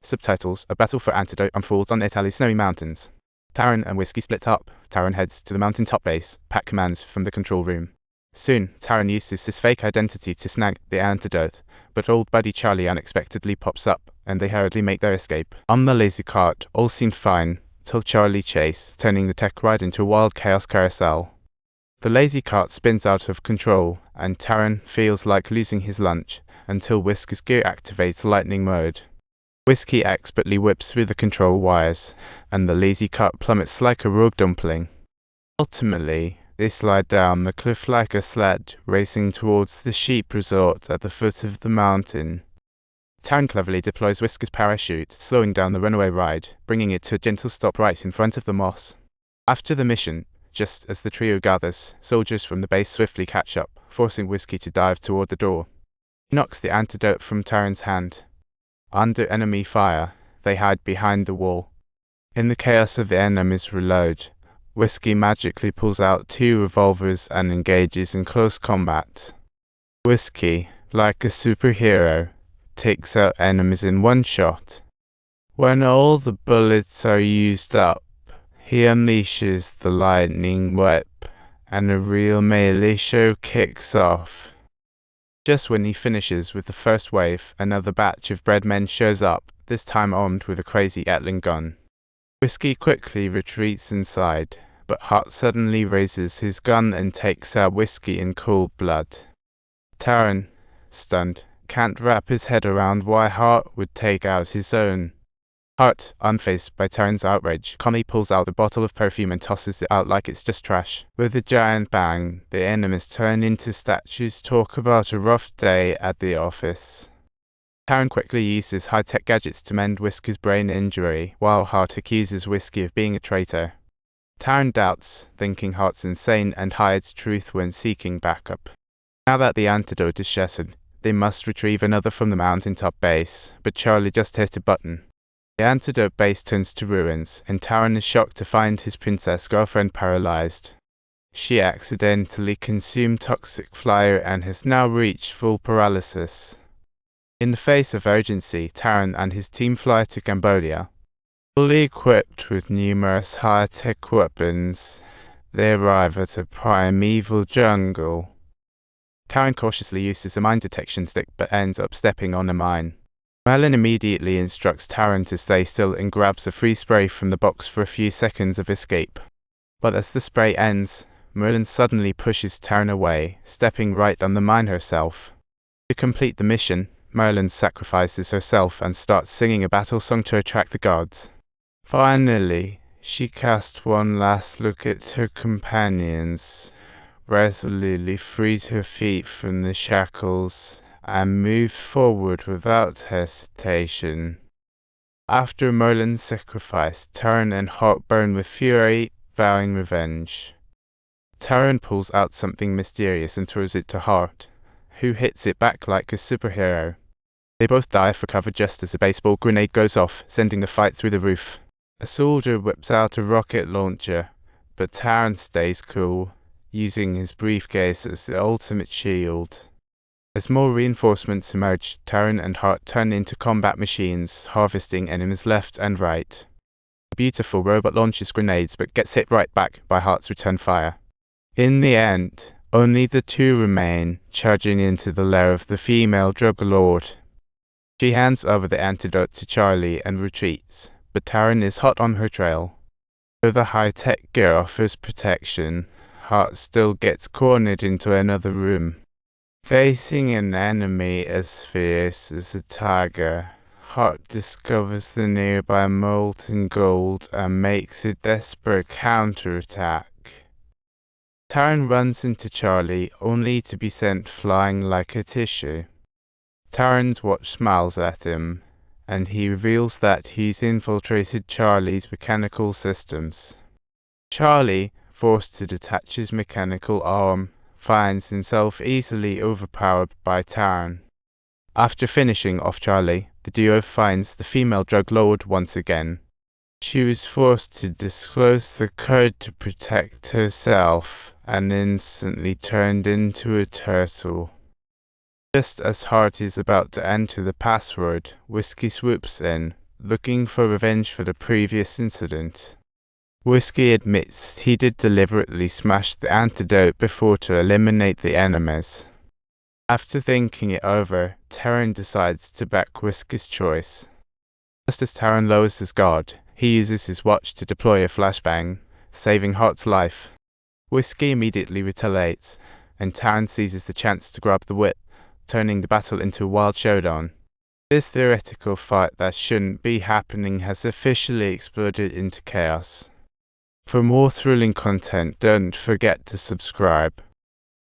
Subtitles: A battle for antidote unfolds on Italy's snowy mountains. Taran and Whiskey split up. Taran heads to the mountaintop base, pack commands from the control room. Soon, Taran uses his fake identity to snag the antidote, but old buddy Charlie unexpectedly pops up, and they hurriedly make their escape. On the lazy cart, all seemed fine, till Charlie chase, turning the tech ride into a wild chaos carousel. The lazy cart spins out of control, and Taran feels like losing his lunch, until Whiskey's gear activates lightning mode. Whiskey expertly whips through the control wires, and the lazy cart plummets like a rogue dumpling. Ultimately, they slide down the cliff like a sled, racing towards the sheep resort at the foot of the mountain. Taran cleverly deploys Whiskey's parachute, slowing down the runaway ride, bringing it to a gentle stop right in front of the moss. After the mission, just as the trio gathers, soldiers from the base swiftly catch up, forcing Whiskey to dive toward the door. He knocks the antidote from Taran's hand. Under enemy fire, they hide behind the wall. In the chaos of the enemy's reload, Whiskey magically pulls out 2 revolvers and engages in close combat. Whiskey, like a superhero, takes out enemies in one shot. When all the bullets are used up, he unleashes the lightning whip, and a real melee show kicks off. Just when he finishes with the first wave, another batch of breadmen shows up, this time armed with a crazy Gatling gun. Whiskey quickly retreats inside, but Hart suddenly raises his gun and takes out Whiskey in cold blood. Taran, stunned, can't wrap his head around why Hart would take out his own. Hart, unfazed by Taran's outrage, calmly pulls out a bottle of perfume and tosses it out like it's just trash. With a giant bang, the enemies turn into statues, talk about a rough day at the office. Taran quickly uses high-tech gadgets to mend Whiskey's brain injury, while Hart accuses Whiskey of being a traitor. Taran doubts, thinking Hart's insane, and hides truth when seeking backup. Now that the antidote is shattered, they must retrieve another from the mountaintop base, but Charlie just hit a button. The antidote base turns to ruins, and Taran is shocked to find his princess girlfriend paralyzed. She accidentally consumed toxic flyer and has now reached full paralysis. In the face of urgency, Taran and his team fly to Cambodia. Fully equipped with numerous high-tech weapons, they arrive at a primeval jungle. Taran cautiously uses a mine detection stick but ends up stepping on a mine. Merlin immediately instructs Taran to stay still and grabs a free spray from the box for a few seconds of escape. But as the spray ends, Merlin suddenly pushes Taran away, stepping right on the mine herself. To complete the mission, Merlin sacrifices herself and starts singing a battle song to attract the gods. Finally, she casts one last look at her companions, resolutely freed her feet from the shackles, and moved forward without hesitation. After Merlin's sacrifice, Taran and Hart burn with fury, vowing revenge. Taran pulls out something mysterious and throws it to Hart, who hits it back like a superhero. They both dive for cover just as a baseball grenade goes off, sending the fight through the roof. A soldier whips out a rocket launcher, but Taran stays cool, using his briefcase as the ultimate shield. As more reinforcements emerge, Taran and Hart turn into combat machines, harvesting enemies left and right. The beautiful robot launches grenades but gets hit right back by Hart's return fire. In the end, only the 2 remain, charging into the lair of the female drug lord. She hands over the antidote to Charlie and retreats, but Taran is hot on her trail. Though the high-tech gear offers protection, Hart still gets cornered into another room. Facing an enemy as fierce as a tiger, Hart discovers the nearby molten gold and makes a desperate counterattack. Taran runs into Charlie, only to be sent flying like a tissue. Taran's watch smiles at him, and he reveals that he's infiltrated Charlie's mechanical systems. Charlie, forced to detach his mechanical arm, finds himself easily overpowered by Taran. After finishing off Charlie, the duo finds the female drug lord once again. She was forced to disclose the code to protect herself, and instantly turned into a turtle. Just as Hart is about to enter the password, Whiskey swoops in. looking for revenge for the previous incident. Whiskey admits he did deliberately smash the antidote before to eliminate the enemies. After thinking it over, Taran decides to back Whiskey's choice. Just as Taran lowers his guard, he uses his watch to deploy a flashbang, saving Hart's life. Whiskey immediately retaliates, and Taran seizes the chance to grab the whip, turning the battle into a wild showdown. This theoretical fight that shouldn't be happening has officially exploded into chaos. For more thrilling content, don't forget to subscribe.